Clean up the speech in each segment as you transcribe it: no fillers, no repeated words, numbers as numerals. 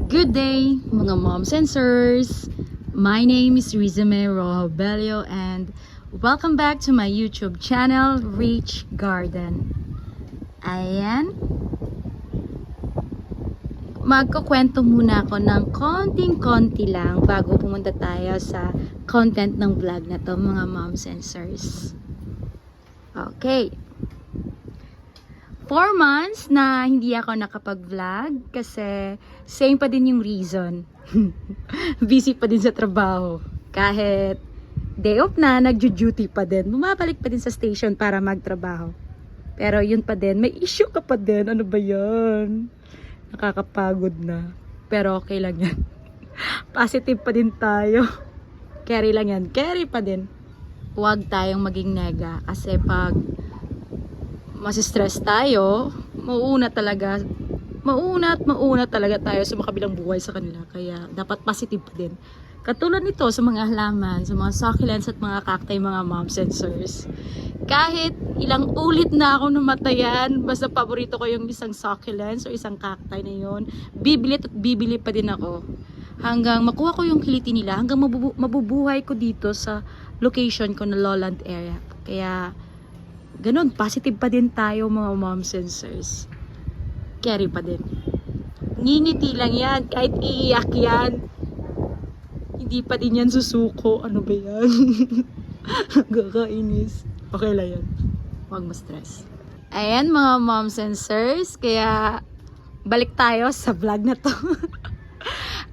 Good day, mga moms and sirs. My name is Rizame Rojo-Bello and welcome back to my YouTube channel, Rich Garden. Ayan. Magkukwento muna ako ng konting-konti lang bago pumunta tayo sa content ng vlog na to, mga moms and sirs. Okay. 4 months na hindi ako nakapag-vlog kasi same pa din yung reason. Busy pa din sa trabaho. Kahit day off na, nagjo-duty pa din. Bumabalik pa din sa station para magtrabaho. Pero yun pa din, may issue ka pa din. Ano ba yan? Nakakapagod na. Pero okay lang yan. Positive pa din tayo. Carry lang yan. Carry pa din. Huwag tayong maging nega kasi pag masistress tayo, mauna talaga tayo sa makabilang buhay sa kanila. Kaya dapat positive pa din. Katulad nito sa mga halaman, sa mga succulents at mga cacti, mga moms and sirs. Kahit ilang ulit na ako namatayan, basta paborito ko yung isang succulents o isang cacti na yun, bibili at bibili pa din ako. Hanggang makuha ko yung kiliti nila, hanggang mabubuhay ko dito sa location ko na lowland area. Kaya ganun, positive pa din tayo mga moms and sirs. Carry pa din. Ngingiti lang yan, kahit iiyak yan. Hindi pa din yan susuko. Ano ba yan? Kakainis. Okay lang yan. Huwag ma-stress. Ayan mga moms and sirs, kaya balik tayo sa vlog na to.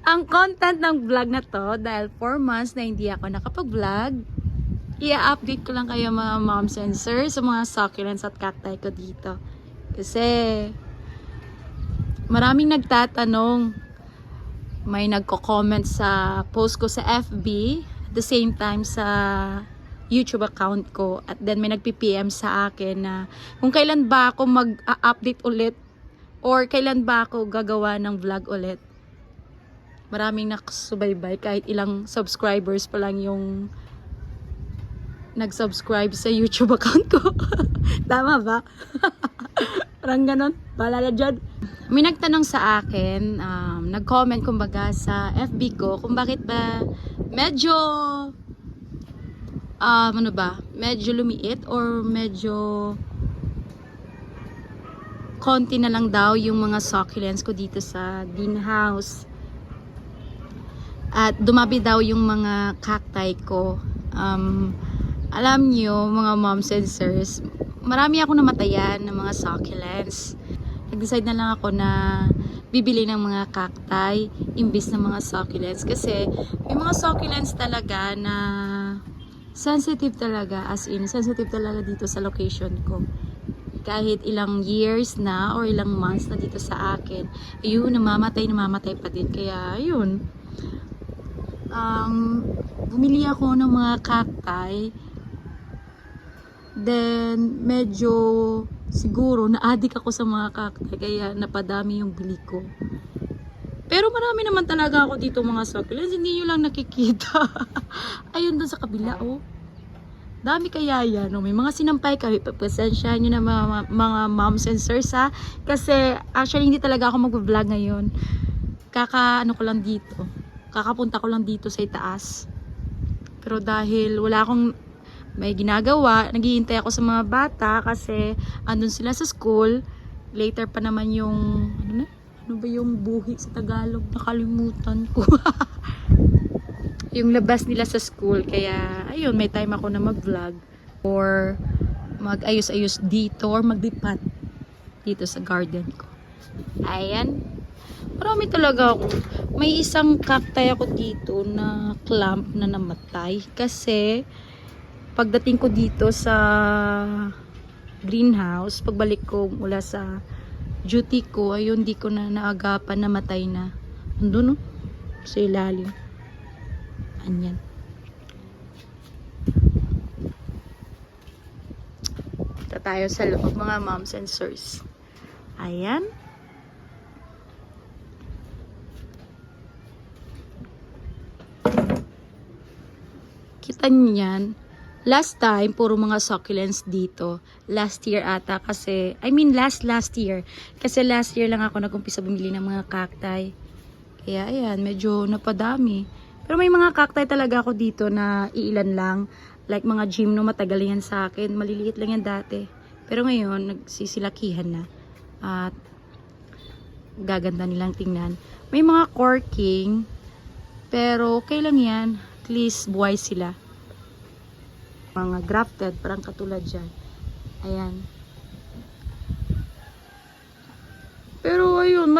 Ang content ng vlog na to, dahil 4 months na hindi ako nakapag-vlog, i-update ko lang kayo mga moms and sirs sa mga succulents at cacti ko dito. Kasi maraming nagtatanong, may nagko-comment sa post ko sa FB, at the same time sa YouTube account ko, at then may nagpi-PM sa akin na kung kailan ba ako mag-update ulit or kailan ba ako gagawa ng vlog ulit. Maraming nakasubaybay, kahit ilang subscribers pa lang yung nag-subscribe sa YouTube account ko. Tama ba? Parang ganon. Balala dyan. May nagtanong sa akin, nag-comment kumbaga sa FB ko kung bakit ba medyo medyo lumiit or medyo konti na lang daw yung mga succulents ko dito sa greenhouse. At dumabi daw yung mga cacti ko. Alam nyo, mga moms and sirs, marami ako namatayan ng mga succulents. Nag-decide na lang ako na bibili ng mga cacti imbis ng mga succulents. Kasi may mga succulents talaga na sensitive talaga, as in, sensitive talaga dito sa location ko. Kahit ilang years na or ilang months na dito sa akin, ayun, namamatay pa din. Kaya, ayun, bumili ako ng mga cacti. Then, medyo siguro na-addict ako sa mga cacti, kaya napadami yung bili ko. Pero marami naman talaga ako dito mga succulents, hindi nyo lang nakikita. Ayun dun sa kabila, oh. Dami kaya yan, oh. May mga sinampay kami, pasensya nyo na mga moms and sirs, ha. Kasi actually hindi talaga ako mag-vlog ngayon. Kakapunta ko lang dito sa itaas. Pero dahil wala akong may ginagawa, naghihintay ako sa mga bata kasi andun sila sa school. Later pa naman yung ano ba yung buhi sa Tagalog, nakalimutan ko. Yung labas nila sa school, kaya ayun, may time ako na mag-vlog or mag-ayos-ayos dito or maglipat dito sa garden ko. Ayan. Marami talaga ako. May isang cacti ako dito na clump na namatay kasi pagdating ko dito sa greenhouse, pagbalik ko mula sa duty ko, ayun, di ko na naagapan, namatay na. Andun, no? Sa ilalim. Anyan. Punta tayo sa loob, mga moms and sirs. Ayan. Kita niyan. Last time, puro mga succulents dito. Last year ata kasi, last year. Kasi last year lang ako nag-umpisa bumili ng mga cacti. Kaya ayan, medyo napadami. Pero may mga cacti talaga ako dito na iilan lang. Like mga gym no, matagal yan sa akin. Maliliit lang yan dati. Pero ngayon, nagsisilakihan na. At gaganda nilang tingnan. May mga corking. Pero okay lang yan. At least buhay sila. Mga grafted, parang katulad dyan. Ayan. Pero ayun,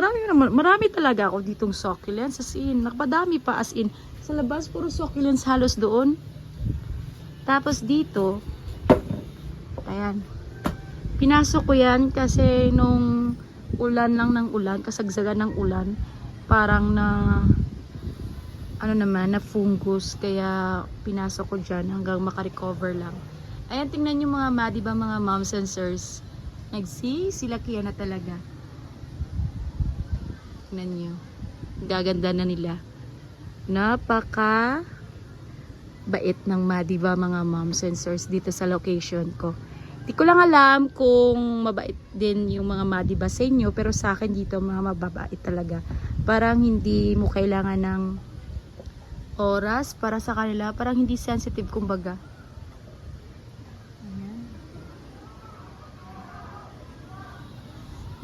marami talaga ako ditong succulents. As in, nakapadami pa as in. Sa labas, puro succulents halos doon. Tapos dito, ayan. Pinasok ko yan kasi nung ulan lang ng ulan, kasagsagan ng ulan, parang na, ano naman, na fungus. Kaya pinasok ko dyan hanggang makarecover lang. Ayan, tingnan nyo mga diba mga moms and sirs. Nagsisilakihan na talaga. Tingnan nyo. Gaganda na nila. Napaka bait ng diba mga moms and sirs dito sa location ko. Di ko lang alam kung mabait din yung mga madiba sa inyo, pero sa akin dito mga mababait talaga. Parang hindi mo kailangan ng oras para sa kanila, parang hindi sensitive kumbaga. Ayan.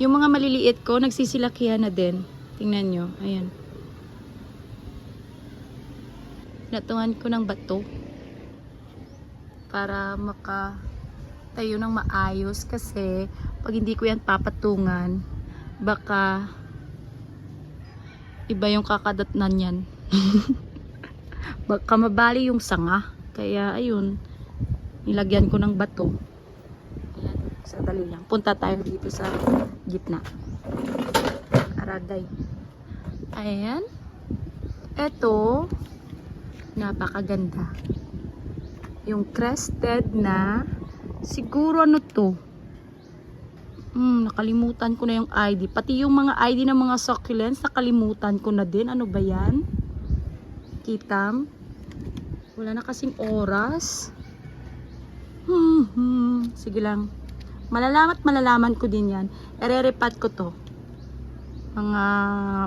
Yung mga maliliit ko, nagsisilakihan na din. Tingnan nyo, ayan. Natungan ko ng bato para tayo ng maayos kasi pag hindi ko yan papatungan baka iba yung kakadatnan yan. Baka mabali yung sanga, kaya ayun, nilagyan ko ng bato. Ayan, sadali lang, punta tayo dito sa gitna. Aragay. Ayan, eto napakaganda yung crested na. Siguro ano to? Nakalimutan ko na yung ID. Pati yung mga ID ng mga succulents, nakalimutan ko na din. Ano ba yan? Kitam? Wala na kasing oras. Sige lang. Malalaman ko din yan. Ere-repat ko to. Mga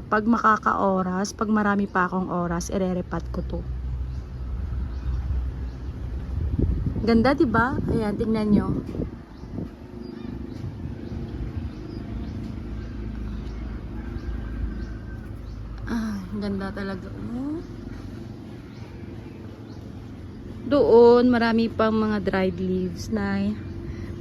pag makaka-oras, pag marami pa akong oras, ere-repat ko to. Ganda, diba? Ayan, tingnan nyo. Ganda talaga. Doon, marami pang mga dried leaves na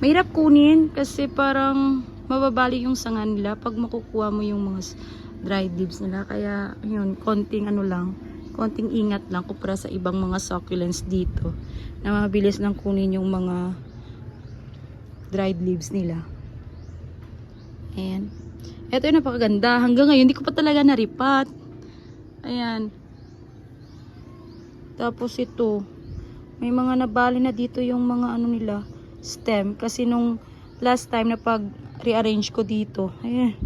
mahirap kunin kasi parang mababali yung sanga nila pag makukuha mo yung mga dried leaves nila. Kaya, yun, konting ano lang, konting ingat lang kumpara sa ibang mga succulents dito na mabilis lang kunin yung mga dried leaves nila. Ayan. Ito yung napakaganda. Hanggang ngayon, hindi ko pa talaga naripat. Ayan. Tapos ito, may mga nabali na dito yung mga ano nila, stem. Kasi nung last time na pag-rearrange ko dito, ayan,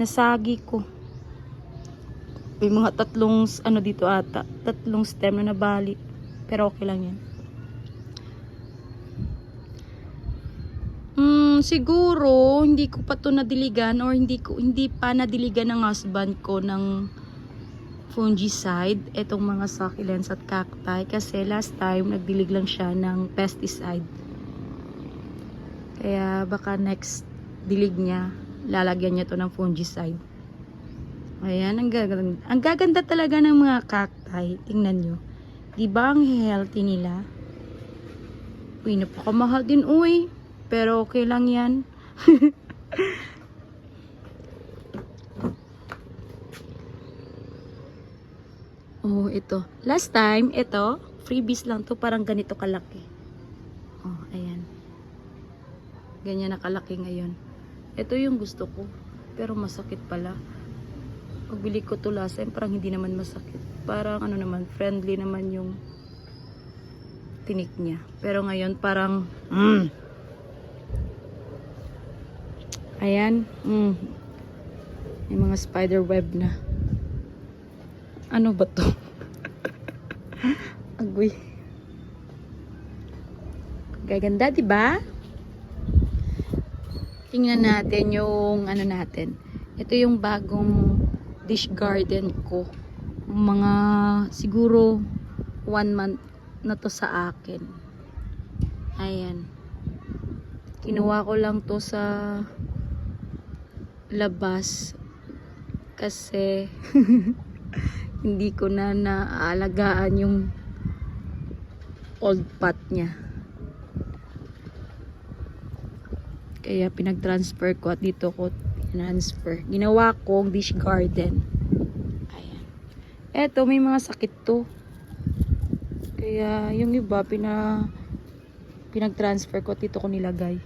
nasagi ko. May mga tatlong ano dito ata, tatlong stem na nabali. Pero okay lang yan. Siguro hindi ko pa to nadiligan or hindi pa nadiligan ng husband ko ng fungicide etong mga succulents at cacti kasi last time nagdilig lang siya ng pesticide. Kaya baka next dilig niya lalagyan niya to ng fungicide. Ayan, ang gaganda talaga ng mga cacti. Tingnan nyo. Diba ang healthy nila? Uy, napakamahal din uy. Pero okay lang yan. Oh, ito. Last time, ito, freebies lang to. Parang ganito kalaki. Oh, ayan. Ganyan na kalaki ngayon. Ito yung gusto ko. Pero masakit pala. Pagbili ko to last time, parang hindi naman masakit. Parang ano naman, friendly naman yung tinik niya. Pero ngayon parang ayan, may mga spider web na. Ano ba to? Agoy. Gaganda, diba? Tingnan natin yung ano natin. Ito yung bagong dish garden ko. Mga siguro 1 month na to sa akin. Ayan. Kinuha ko lang to sa labas kasi hindi ko na naaalagaan yung old pot niya. Kaya pinag-transfer ko at dito ko transfer. Ginawa kong dish garden. Ayan. Eto, may mga sakit to. Kaya yung iba pinag-transfer ko at dito ko nilagay.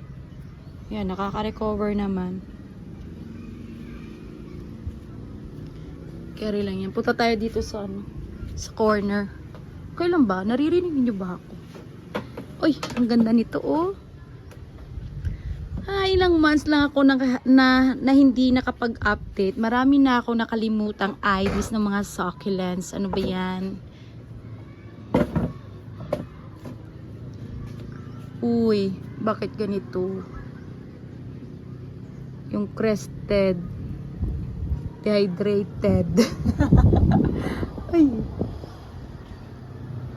Yan, nakaka-recover naman. Carry lang yan. Punta tayo dito sa sa corner. Kailan ba? Naririnig niyo ba ako? Uy, ang ganda nito oh. Ilang months lang ako na hindi nakapag-update. Marami na ako nakalimutang IDs ng mga succulents. Ano ba yan? Uy, bakit ganito? Yung crested, dehydrated. Ay,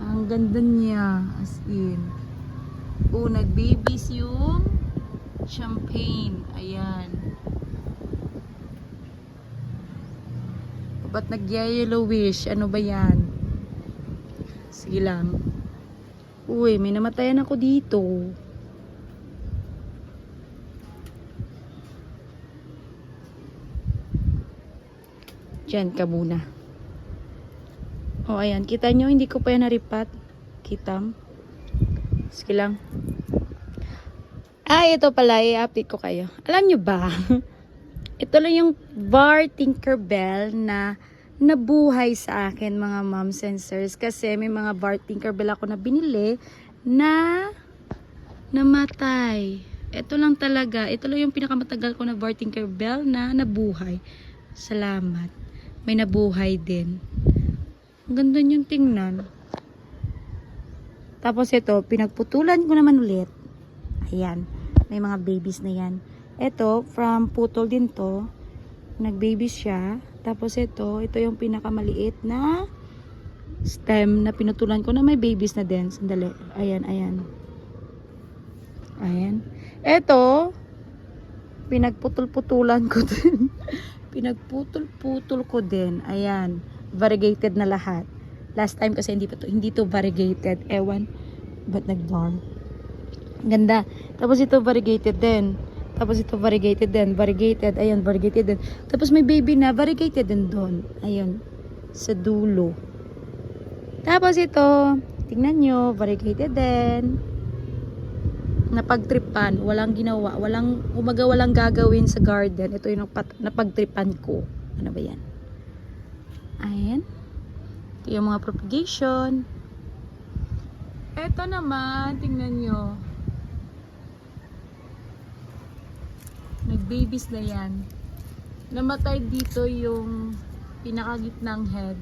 ang ganda niya, as in. Nag-babies yung champagne. Ayan. Ba't nag-yellowish? Ano ba yan? Sige lang. Uy, may namatayan ako dito. Diyan ka muna. O, ayan. Kita nyo, hindi ko pa yan naripat. Kitam. Sige lang. Ito pala, i-update ko kayo. Alam nyo ba? Ito lang yung Bar Tinkerbell na nabuhay sa akin, mga moms and sirs. Kasi may mga Bar Tinkerbell ako na binili na namatay. Ito lang talaga. Ito lang yung pinakamatagal ko na Bar Tinkerbell na nabuhay. Salamat. May nabuhay din. Ang ganda niyang tingnan. Tapos ito, pinagputulan ko naman ulit. Ayan. May mga babies na yan. Ito, from putol din to. Nag-babies siya. Tapos ito yung pinakamaliit na stem na pinutulan ko na may babies na din. Sandali. Ayan, ayan. Ayan. Ito, pinagputol-putulan ko din. Pinagputol-putol ko din. Ayan. Variegated na lahat. Last time kasi hindi to variegated. Ewan. Ba't nag-dark? Ganda. Tapos ito variegated din. Tapos ito variegated din. Variegated. Ayan, variegated din. Tapos may baby na variegated din doon. Ayan. Sa dulo. Tapos ito, tingnan nyo, variegated din. Napagtripan. Walang ginawa. Walang gagawin sa garden. Ito yung napagtripan ko. Ano ba yan? Ayan. Ito yung mga propagation. Ito naman, tingnan nyo. Nag-babies na yan. Namatay dito yung pinakagitnang head.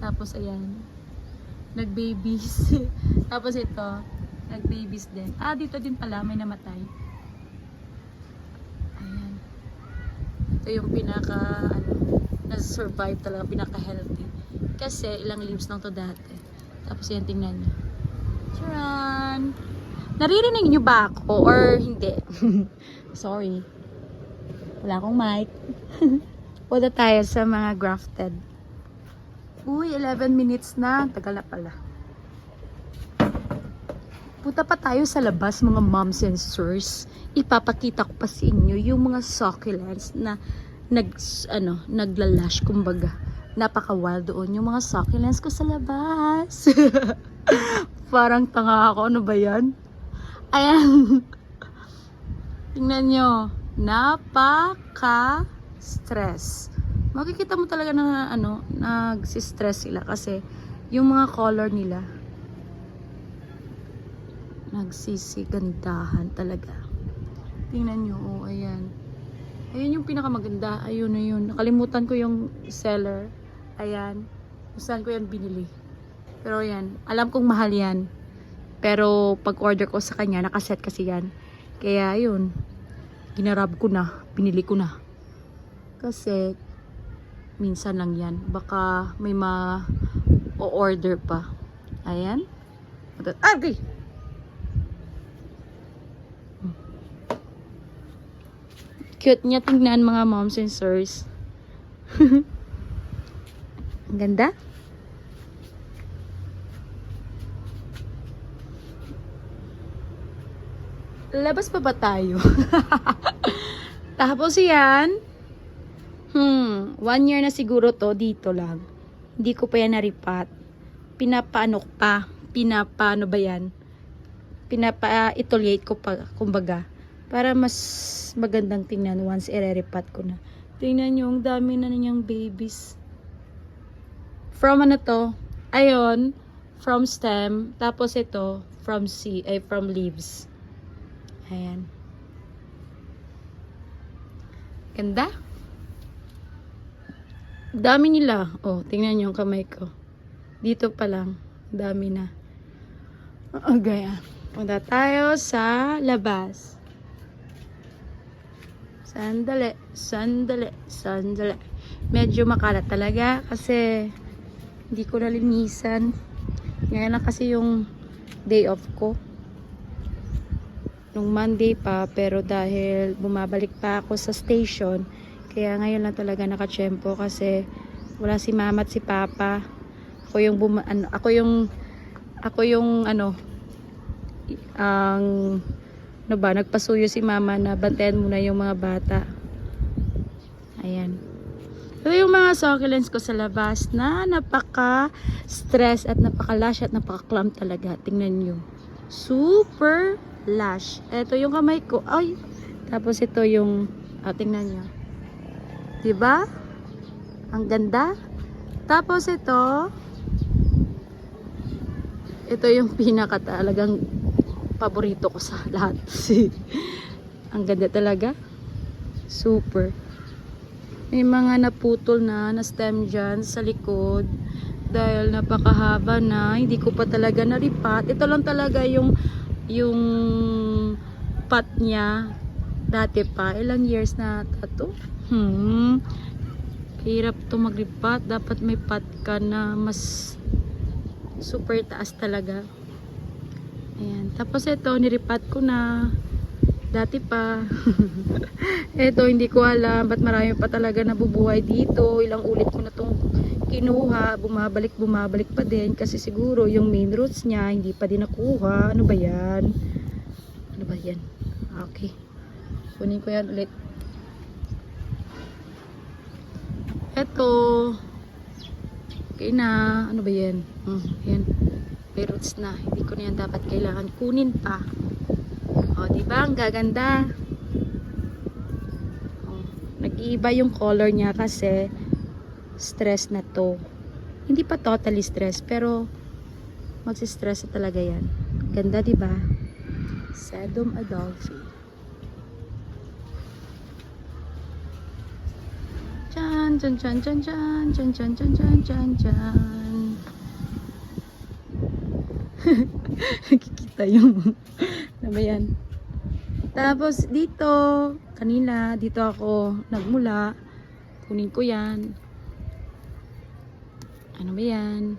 Tapos ayan. Nag-babies. Tapos ito, nag-babies din. Dito din pala may namatay. Ayan. Ito yung na-survive talaga, pinaka-healthy. Kasi ilang leaves lang to dati. Tapos yan, tingnan nyo. Charan! Naririnig nyo ba ako or hindi? Sorry. Wala akong mic. Punta tayo sa mga grafted. Uy, 11 minutes na. Tagal na pala. Punta pa tayo sa labas, mga moms and sirs. Ipapakita ko pa sa inyo yung mga succulents na naglalash, kumbaga. Napaka-wild doon yung mga succulents ko sa labas. Parang tanga ako. Ano ba yan? Ayan. Tingnan nyo. Napaka-stress. Makikita mo talaga na nagsistress sila kasi yung mga color nila nagsisigandahan talaga. Tingnan nyo, ayan. Ayan yung pinakamaganda. Ayun na yun. Nakalimutan ko yung seller. Ayan. Kung saan ko yan binili. Pero ayan. Alam kong mahal yan. Pero pag order ko sa kanya, nakaset kasi yan. Kaya ayun. Ginarab ko na. Binili ko na. Kasi minsan lang yan. Baka may ma-order pa. Ayan. Okay. Cute niya tingnan mga moms and sirs. Ang ganda. Labas pa ba tayo? Tapos yan. 1 year na siguro to dito lang. Hindi ko pa yan naripat. Pinapaano ba yan? Pinapa-ituliate ko pa, kumbaga. Para mas magandang tingnan once i-repat ko na. Tingnan nyo, ang dami na niyang babies. From ano to? Ayon, from stem. Tapos ito, from leaves. Ayan. Ganda. Dami nila. Oh, tingnan nyo yung kamay ko. Dito pa lang. Dami na. Okay. Punta tayo sa labas. Sandali. Medyo makalat talaga kasi hindi ko nalinisan. Ngayon na kasi yung day off ko. Nung Monday pa, pero dahil bumabalik pa ako sa station, kaya ngayon lang talaga nakatsyempo kasi wala si mama at si papa. Ako yung nagpasuyo si mama na bantayan muna yung mga bata. Ayan. Ito yung mga succulents ko sa labas na napaka-stress at napaka-lush at napaka-clump talaga. Tingnan nyo. Super lush. Ito yung kamay ko. Ay! Tapos ito yung, tingnan nyo. Diba? Ang ganda. Tapos ito yung pinaka talagang paborito ko sa lahat. Ang ganda talaga. Super. May mga naputol na stem dyan sa likod. Dahil napakahaba na. Hindi ko pa talaga naripat. Ito lang talaga yung pot niya. Dati pa. Ilang years na ito? Hirap to magripat. Dapat may pot ka na mas super taas talaga. Ayan. Tapos ito, niripat ko na. Dati pa. Ito, hindi ko alam. Ba't marami pa talaga nabubuhay dito. Ilang ulit ko na itong kinuha. Bumabalik pa din. Kasi siguro yung main roots niya, hindi pa din nakuha. Ano ba yan? Okay. Kunin ko yan ulit. Ito. Okay na. Ano ba yan? Yan. May roots na. Hindi ko na yan dapat kailangan kunin pa. O, diba? Ang gaganda. O, nag-iiba yung color niya kasi stress na to. Hindi pa totally stress, pero magsistress na talaga yan. Ganda, diba? Sedum Adolphi. Chan. Nakikita yung ano ba yan? Tapos dito dito ako nagmula. Kunin ko yan. Ano ba yan?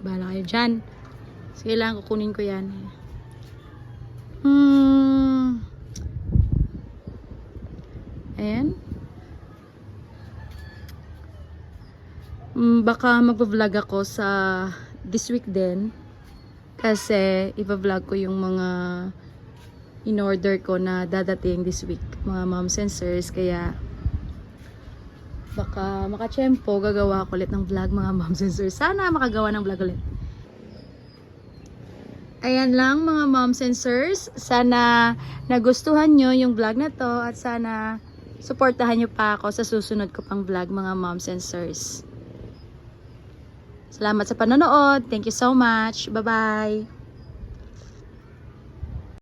Bahala kayo dyan. Sige lang, kukunin ko yan. Ayan. Baka mag-vlog ako sa this week din. Kasi i-vlog ko yung mga in-order ko na dadating this week. Mga moms and sirs. Kaya baka makatsyempo, gagawa ko ulit ng vlog mga moms and sirs. Sana makagawa ng vlog ulit. Ayan lang mga moms and sirs. Sana nagustuhan nyo yung vlog na to. At sana suportahan nyo pa ako sa susunod ko pang vlog mga moms and sirs. Salamat sa panonood. Thank you so much. Bye-bye.